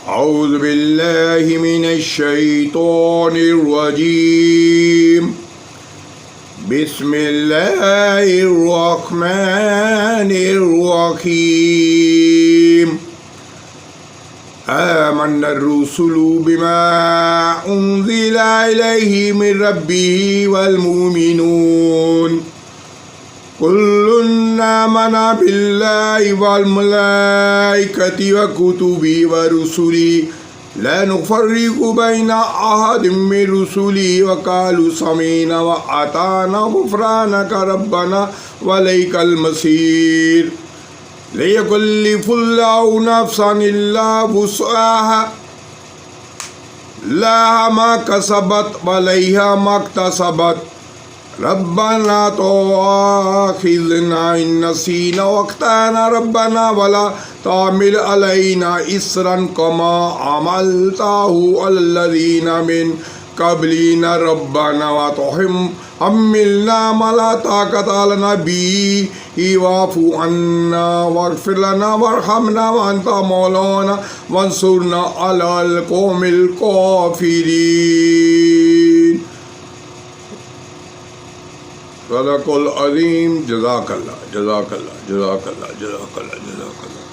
أعوذ بالله من الشيطان الرجيم. بسم الله الرحمن الرحيم. آمن الرسل بما أنزل إليه من ربه والمؤمنون كل آمن بالله والملائكة وكتبه ورسله لا نفرق بين أحد من رسله وقالوا سمعنا وأطعنا غفرانك ربنا وإليك المصير. لا يكلف الله نفسا إلا وسعها لها ما كسبت وعليها ما اكتسبت ربنا تؤاخذنا إن نسينا واخطأنا ربنا ولا تحمل علينا إصرا كما حملته على الذين من قبلنا ربنا وتحملنا ما لا طاقة لنا به واعف عنا واغفر لنا وارحمنا وأنت مولانا وانصرنا على القوم الكافرين. صدق العظيم. جزاك الله جزاك الله جزاك الله جزاك الله جزاك الله.